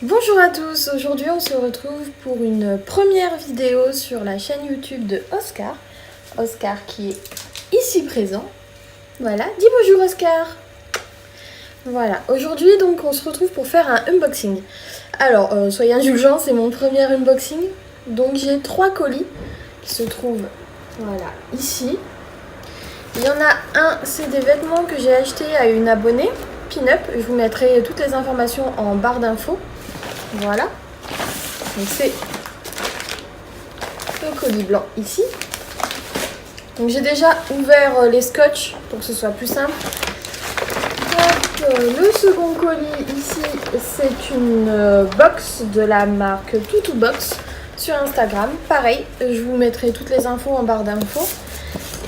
Bonjour à tous, aujourd'hui on se retrouve pour une première vidéo sur la chaîne YouTube de Oscar. Oscar qui est ici présent. Voilà, dis bonjour Oscar. Voilà, aujourd'hui donc on se retrouve pour faire un unboxing. Alors, soyez indulgents, c'est mon premier unboxing. Donc j'ai 3 colis qui se trouvent, voilà, ici. Il y en a un, c'est des vêtements que j'ai achetés à une abonnée, Pin-Up. Je vous mettrai toutes les informations en barre d'infos. Voilà, donc c'est le colis blanc ici. Donc j'ai déjà ouvert les scotch pour que ce soit plus simple. Le second colis ici, c'est une box de la marque Toutou Box sur Instagram. Pareil, je vous mettrai toutes les infos en barre d'infos.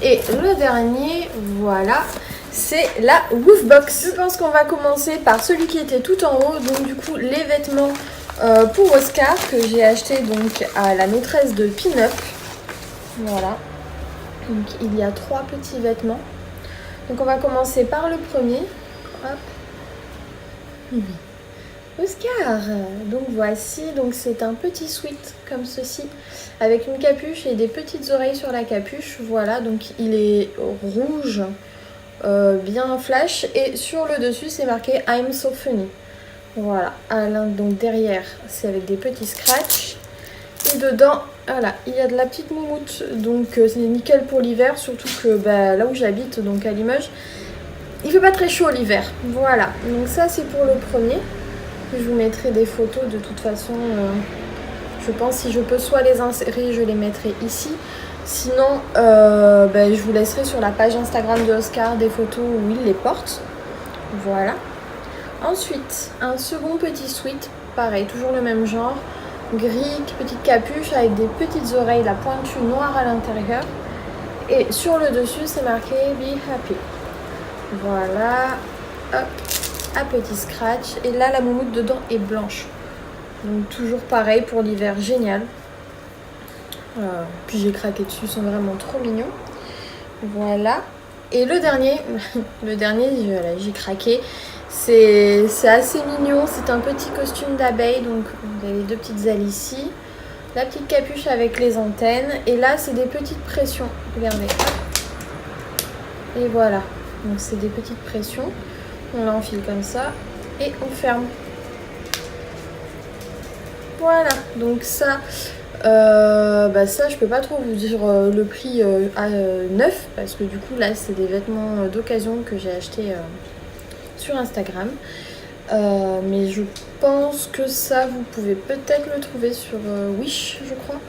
Et le dernier, voilà, c'est la Woofbox. Je pense qu'on va commencer par celui qui était tout en haut, donc du coup les vêtements pour Oscar que j'ai acheté donc à la maîtresse de Pin-Up. Voilà, donc il y a 3 petits vêtements. Donc on va commencer par le premier. Hop. Oscar, donc voici, donc c'est un petit sweat comme ceci avec une capuche et des petites oreilles sur la capuche. Voilà, donc il est rouge, bien flash, et sur le dessus c'est marqué I'm so funny. Voilà, donc derrière c'est avec des petits scratchs et dedans voilà, il y a de la petite moumoute, donc c'est nickel pour l'hiver, surtout que là où j'habite, donc à Limoges, il fait pas très chaud l'hiver. Voilà, donc ça c'est pour le premier. Je vous mettrai des photos de toute façon. Je pense si je peux soit les insérer, je les mettrai ici. Sinon, je vous laisserai sur la page Instagram de Oscar des photos où il les porte. Voilà. Ensuite, un second petit sweat. Pareil, toujours le même genre. Gris, petite capuche avec des petites oreilles, la pointue noire à l'intérieur. Et sur le dessus, c'est marqué Be Happy. Voilà. Hop. Un petit scratch, et là la moumoute dedans est blanche, donc toujours pareil pour l'hiver, génial. Puis j'ai craqué dessus, ils sont vraiment trop mignons. Voilà, et le dernier voilà, j'ai craqué, c'est assez mignon, c'est un petit costume d'abeille, donc vous avez les 2 petites ailes ici, la petite capuche avec les antennes, et là c'est des petites pressions, regardez, et voilà, donc c'est des petites pressions. On l'enfile comme ça et on ferme. Voilà, donc ça, ça je peux pas trop vous dire le prix à neuf, parce que du coup là c'est des vêtements d'occasion que j'ai acheté sur Instagram. Mais je pense que ça vous pouvez peut-être le trouver sur Wish, je crois.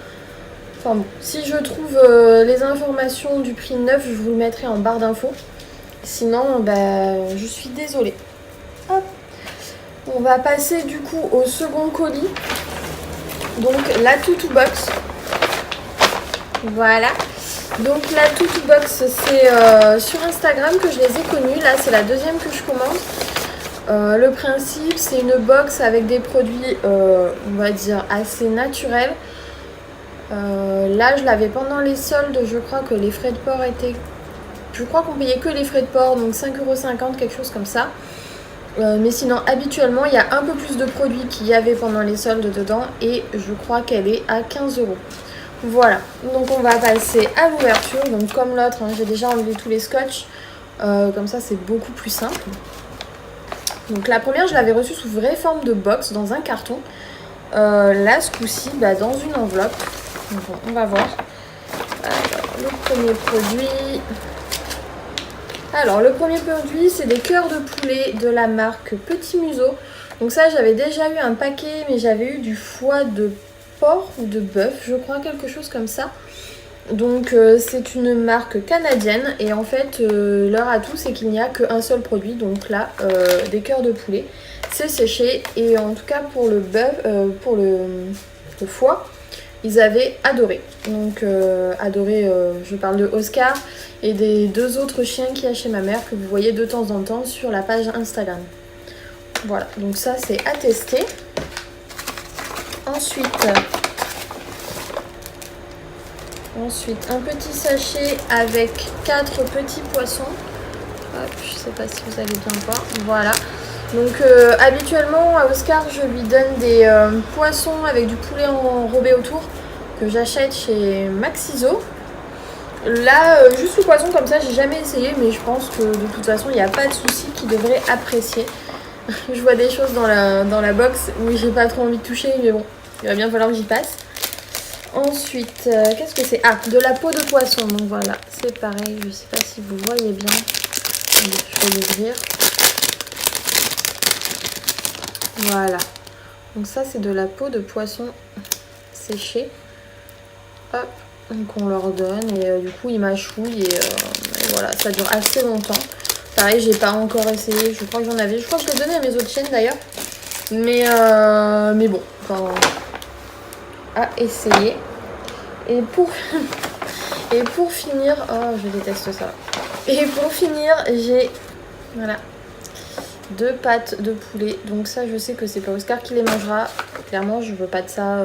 Enfin bon, si je trouve les informations du prix neuf, je vous le mettrai en barre d'infos. Sinon, je suis désolée. Hop. On va passer du coup au second colis. Donc la Toutou Box. Voilà. Donc la Toutou Box, c'est sur Instagram que je les ai connus. Là, c'est la deuxième que je commande. Le principe, c'est une box avec des produits, on va dire, assez naturels. Là, je l'avais pendant les soldes. Je crois que les frais de port étaient... Je crois qu'on payait que les frais de port, donc 5,50 €, quelque chose comme ça. Mais sinon, habituellement, il y a un peu plus de produits qu'il y avait pendant les soldes dedans. Et je crois qu'elle est à 15 €. Voilà, donc on va passer à l'ouverture. Donc comme l'autre, hein, j'ai déjà enlevé tous les scotch. Comme ça, c'est beaucoup plus simple. Donc la première, je l'avais reçue sous vraie forme de box, dans un carton. Là, ce coup-ci, dans une enveloppe. Donc, on va voir. Alors, le premier produit... Alors, le premier produit, c'est des cœurs de poulet de la marque Petit Museau. Donc ça, j'avais déjà eu un paquet, mais j'avais eu du foie de porc ou de bœuf, je crois, quelque chose comme ça. Donc c'est une marque canadienne, et en fait, leur atout, c'est qu'il n'y a qu'un seul produit. Donc là, des cœurs de poulet, c'est séché. Et en tout cas, pour le bœuf, pour le foie, ils avaient adoré. Donc adoré, je parle de Oscar et des 2 autres chiens qu'il y a chez ma mère, que vous voyez de temps en temps sur la page Instagram. Voilà, donc ça c'est à tester. Ensuite, un petit sachet avec 4 petits poissons. Hop, je sais pas si vous allez bien voir. Voilà. Donc habituellement à Oscar je lui donne des poissons avec du poulet enrobé autour que j'achète chez Maxiso. Là juste le poisson comme ça j'ai jamais essayé, mais je pense que de toute façon il n'y a pas de souci qu'il devrait apprécier. Je vois des choses dans la box où j'ai pas trop envie de toucher, mais bon, il va bien falloir que j'y passe. Ensuite, qu'est-ce que c'est? Ah, de la peau de poisson. Donc voilà, c'est pareil, je sais pas si vous voyez bien. Allez, je vais l'ouvrir. Voilà. Donc ça, c'est de la peau de poisson séchée. Hop, donc on leur donne et du coup, ils mâchouillent et voilà, ça dure assez longtemps. Pareil, j'ai pas encore essayé, je crois que j'en avais. Je crois que je l'ai donné à mes autres chiennes d'ailleurs. Mais bon, enfin, à essayer. Et pour finir, oh je déteste ça. Et pour finir, j'ai voilà 2 pattes de poulet. Donc ça, je sais que c'est pas Oscar qui les mangera. Clairement, je veux pas de ça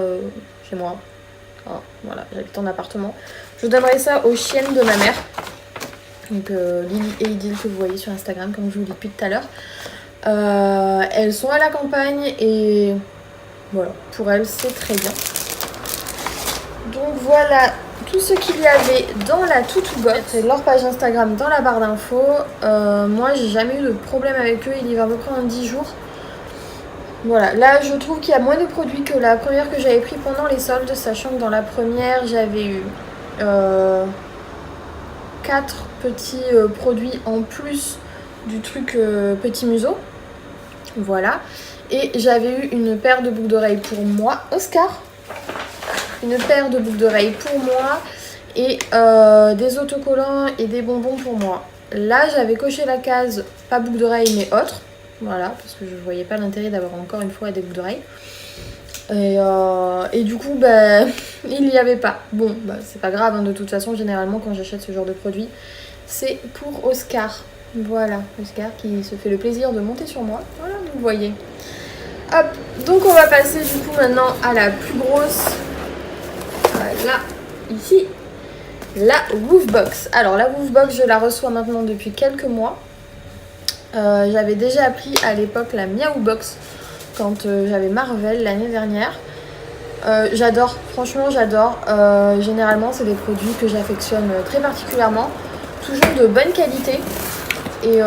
chez moi. Oh, voilà, j'habite en appartement. Je donnerai ça aux chiennes de ma mère. Donc Lily et Idylle que vous voyez sur Instagram, comme je vous dis depuis tout à l'heure. Elles sont à la campagne et voilà, pour elles c'est très bien. Donc voilà tout ce qu'il y avait dans la Toutou Box. C'est leur page Instagram dans la barre d'infos. Moi j'ai jamais eu de problème avec eux, ils livrent à peu près en 10 jours. Voilà, là je trouve qu'il y a moins de produits que la première que j'avais pris pendant les soldes, sachant que dans la première j'avais eu 4 petits produits en plus du truc petit museau. Voilà. Et j'avais eu une paire de boucles d'oreilles pour moi, Oscar. Une paire de boucles d'oreilles pour moi et des autocollants et des bonbons pour moi. Là j'avais coché la case pas boucles d'oreilles mais autres. Voilà, parce que je voyais pas l'intérêt d'avoir encore une fois des boucles d'oreilles. Et du coup, bah, il n'y avait pas. Bon, bah, c'est pas grave, hein, de toute façon, généralement, quand j'achète ce genre de produit, c'est pour Oscar. Voilà, Oscar qui se fait le plaisir de monter sur moi. Voilà, vous voyez. Hop, donc on va passer du coup maintenant à la plus grosse. Voilà, ici, la Woofbox. Alors, la Woofbox, je la reçois maintenant depuis quelques mois. J'avais déjà appris à l'époque la Miaou Box quand j'avais Marvel l'année dernière. J'adore, franchement j'adore. Généralement c'est des produits que j'affectionne très particulièrement, toujours de bonne qualité. Et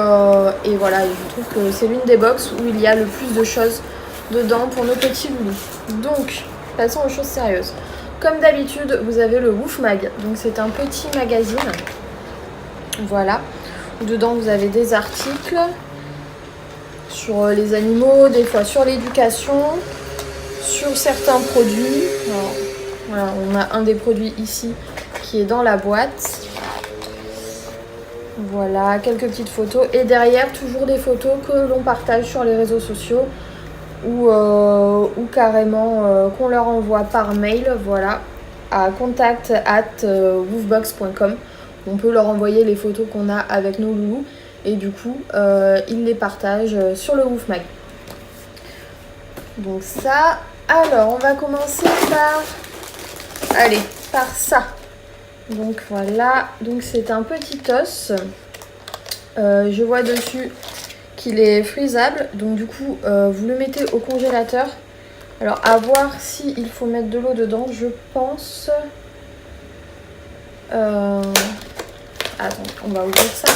voilà, je trouve que c'est l'une des box où il y a le plus de choses dedans pour nos petits loulous. Donc passons aux choses sérieuses. Comme d'habitude vous avez le Woof Mag, donc c'est un petit magazine. Voilà. Dedans, vous avez des articles sur les animaux, des fois sur l'éducation, sur certains produits. Alors, voilà, on a un des produits ici qui est dans la boîte. Voilà, quelques petites photos. Et derrière, toujours des photos que l'on partage sur les réseaux sociaux ou carrément qu'on leur envoie par mail, voilà, à contact@woofbox.com. On peut leur envoyer les photos qu'on a avec nos loulous et du coup ils les partagent sur le Woof Mag. Donc ça, alors on va commencer par ça. Donc voilà, donc c'est un petit os. Je vois dessus qu'il est frisable, donc du coup vous le mettez au congélateur. Alors à voir s'il faut mettre de l'eau dedans, je pense. Attends, on va ouvrir ça.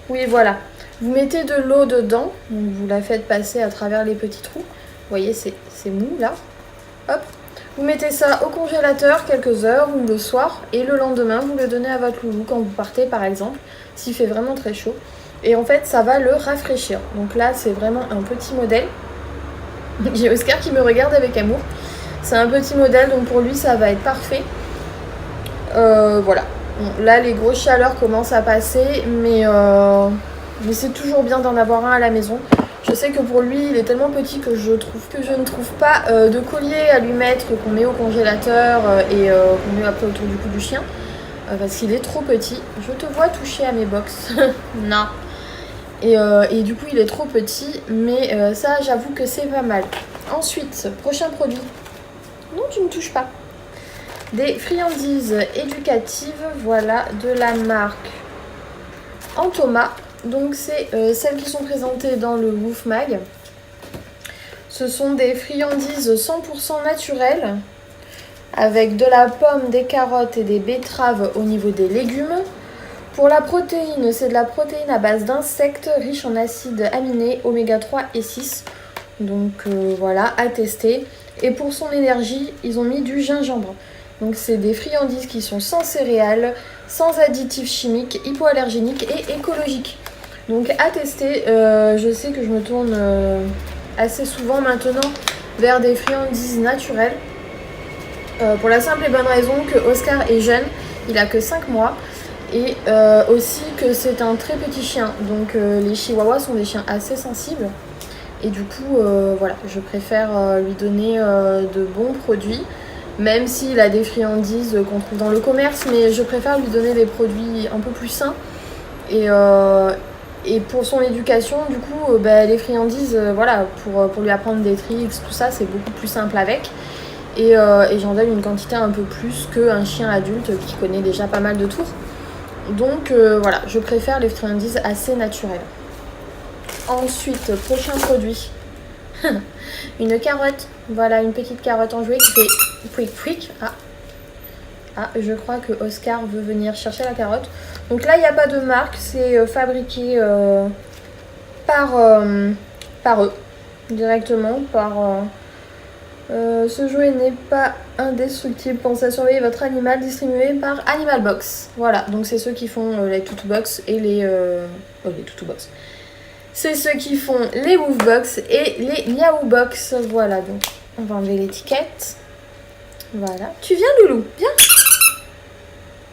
Oui, voilà. Vous mettez de l'eau dedans, donc vous la faites passer à travers les petits trous. Vous voyez, c'est mou là. Hop. Vous mettez ça au congélateur quelques heures ou le soir et le lendemain, vous le donnez à votre loulou quand vous partez par exemple, s'il fait vraiment très chaud. Et en fait, ça va le rafraîchir. Donc là, c'est vraiment un petit modèle. J'ai Oscar qui me regarde avec amour. C'est un petit modèle, donc pour lui, ça va être parfait. Voilà. Bon, là, les grosses chaleurs commencent à passer, mais c'est toujours bien d'en avoir un à la maison. Je sais que pour lui, il est tellement petit que je ne trouve pas de collier à lui mettre qu'on met au congélateur et qu'on met après autour du cou du chien. Parce qu'il est trop petit. Je te vois toucher à mes box. Non. Et du coup, il est trop petit, mais ça, j'avoue que c'est pas mal. Ensuite, prochain produit. Non, tu ne touches pas. Des friandises éducatives, voilà, de la marque Antoma. Donc c'est celles qui sont présentées dans le Woof Mag. Ce sont des friandises 100% naturelles avec de la pomme, des carottes et des betteraves au niveau des légumes. Pour la protéine, c'est de la protéine à base d'insectes riche en acides aminés oméga 3 et 6. Donc voilà, à tester. Et pour son énergie, ils ont mis du gingembre. Donc c'est des friandises qui sont sans céréales, sans additifs chimiques, hypoallergéniques et écologiques. Donc à tester, je sais que je me tourne assez souvent maintenant vers des friandises naturelles. Pour la simple et bonne raison que Oscar est jeune, il a que 5 mois. Et aussi que c'est un très petit chien. Donc les chihuahuas sont des chiens assez sensibles. Et du coup, voilà, je préfère lui donner de bons produits. Même s'il a des friandises qu'on trouve dans le commerce. Mais je préfère lui donner des produits un peu plus sains. Et pour son éducation, du coup, les friandises, voilà, pour lui apprendre des tricks, tout ça, c'est beaucoup plus simple avec. Et j'en donne une quantité un peu plus qu'un chien adulte qui connaît déjà pas mal de tours. Donc voilà, je préfère les friandises assez naturelles. Ensuite, prochain produit. Une carotte. Voilà, une petite carotte enjouée qui fait pouic pouic. Ah, je crois que Oscar veut venir chercher la carotte. Donc là, il n'y a pas de marque, c'est fabriqué par eux, directement, par... ce jouet n'est pas indestructible. Pensez à surveiller votre animal, distribué par Animal Box. Voilà, donc c'est ceux qui font les Toutou Box et les Toutou Box. C'est ceux qui font les Woof Box et les Miaou Box. Voilà, donc on va enlever l'étiquette. Voilà. Tu viens, Loulou? Viens.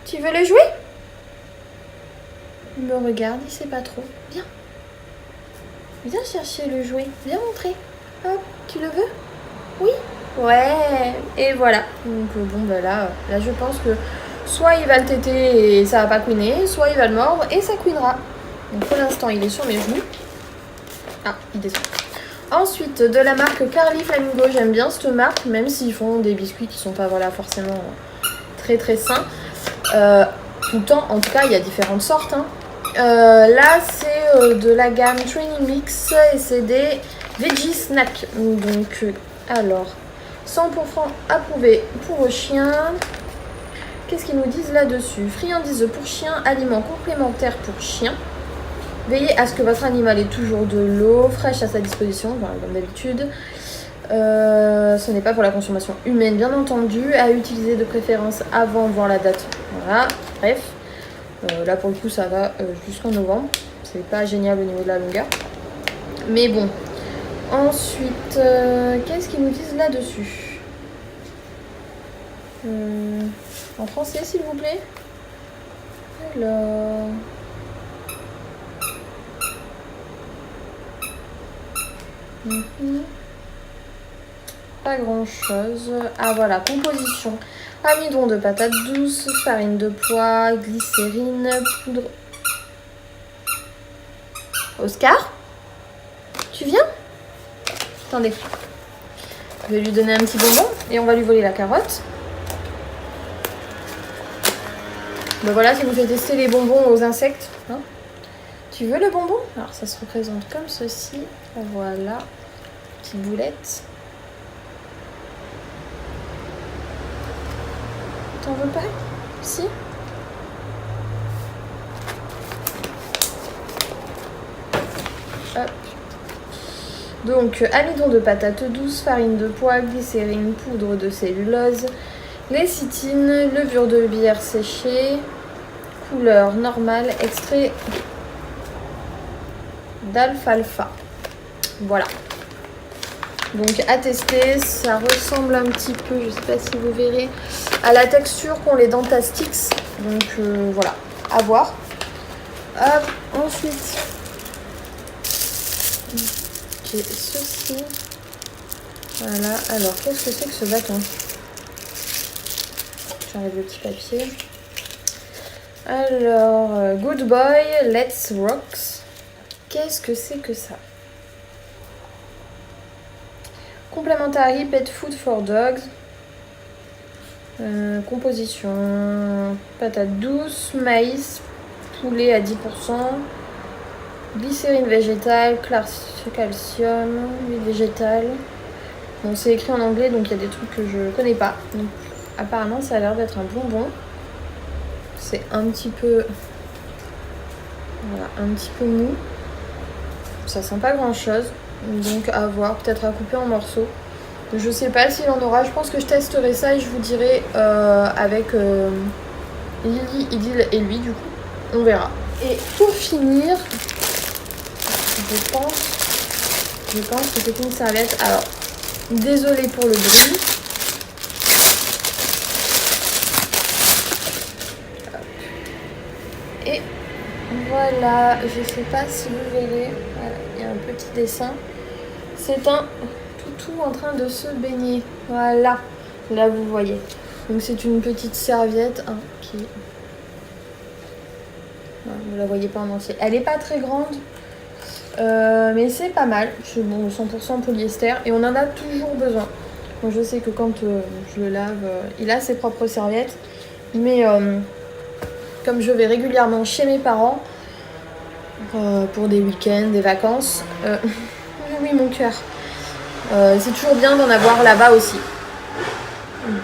Tu veux le jouer? Il me regarde, il sait pas trop. Viens. Viens chercher le jouet. Viens montrer. Hop, tu le veux? Oui. Ouais. Et voilà. Donc là je pense que soit il va le téter et ça va pas couiner, soit il va le mordre et ça couinera. Donc pour l'instant, il est sur mes genoux. Ah, il descend. Ensuite, de la marque Carly Flamingo, j'aime bien cette marque, même s'ils font des biscuits qui sont pas forcément très très sains. Tout le temps, en tout cas, il y a différentes sortes. Là, c'est de la gamme Training Mix et c'est des Veggie Snacks. Donc, alors, 100% approuvé pour le chien. Qu'est-ce qu'ils nous disent là-dessus? Friandises pour chien, aliments complémentaires pour chien. Veillez à ce que votre animal ait toujours de l'eau fraîche à sa disposition, comme d'habitude. Ce n'est pas pour la consommation humaine, bien entendu. À utiliser de préférence avant, voir la date. Voilà, bref. Là, pour le coup, ça va jusqu'en novembre. C'est pas génial au niveau de la longueur. Mais bon. Ensuite, qu'est-ce qu'ils nous disent là-dessus? En français, s'il vous plaît. Alors... Pas grand chose. Ah voilà, composition. Amidon de patates douces, farine de pois, glycérine, poudre. Oscar? Tu viens? Attendez. Je vais lui donner un petit bonbon et on va lui voler la carotte. Ben voilà, ça nous fait tester les bonbons aux insectes. Hein? Tu veux le bonbon? Alors ça se représente comme ceci. Voilà. Petite boulette. T'en veux pas? Si? Hop. Donc, amidon de patates douces, farine de pois, glycérine, poudre de cellulose, lécithine, levure de bière séchée, couleur normale, extrait d'alfalfa. Voilà. Donc à tester, ça ressemble un petit peu, je sais pas si vous verrez, à la texture qu'ont les Dentastix. Donc voilà, à voir. Hop, ensuite, j'ai ceci. Voilà, alors qu'est-ce que c'est que ce bâton? J'enlève le petit papier. Alors, Good Boy, Let's Rocks. Qu'est-ce que c'est que ça? Complementary Pet Food for Dogs. Composition patates douces, maïs, poulet à 10%, glycérine végétale, calcium, huile végétale. Bon, c'est écrit en anglais, donc il y a des trucs que je connais pas. Donc, apparemment, ça a l'air d'être un bonbon. C'est un petit peu... Voilà, un petit peu mou. Ça sent pas grand chose. Donc, à voir, peut-être à couper en morceaux. Je sais pas s'il en aura. Je pense que je testerai ça et je vous dirai avec Lily, Idylle et lui, du coup. On verra. Et pour finir, je pense que c'est une serviette. Alors, désolée pour le bruit. Et voilà, je sais pas si vous verrez. Voilà, il y a un petit dessin. C'est un toutou en train de se baigner. Voilà, là vous voyez. Donc c'est une petite serviette qui... Vous la voyez pas en entier. Elle est pas très grande, mais c'est pas mal. C'est bon, 100% polyester et on en a toujours besoin. Moi je sais que quand je le lave, il a ses propres serviettes, mais comme je vais régulièrement chez mes parents pour des week-ends, des vacances, oui mon cœur, c'est toujours bien d'en avoir là-bas aussi.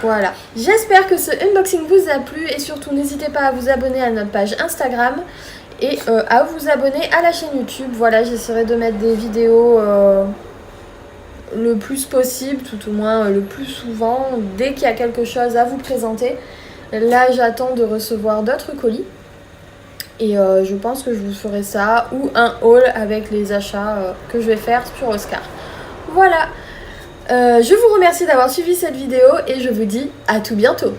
Voilà, j'espère que ce unboxing vous a plu et surtout n'hésitez pas à vous abonner à notre page Instagram et à vous abonner à la chaîne YouTube. Voilà, j'essaierai de mettre des vidéos le plus possible, tout au moins le plus souvent, dès qu'il y a quelque chose à vous présenter. Là, j'attends de recevoir d'autres colis et je pense que je vous ferai ça ou un haul avec les achats que je vais faire sur Oscar. Voilà. Je vous remercie d'avoir suivi cette vidéo et je vous dis à tout bientôt.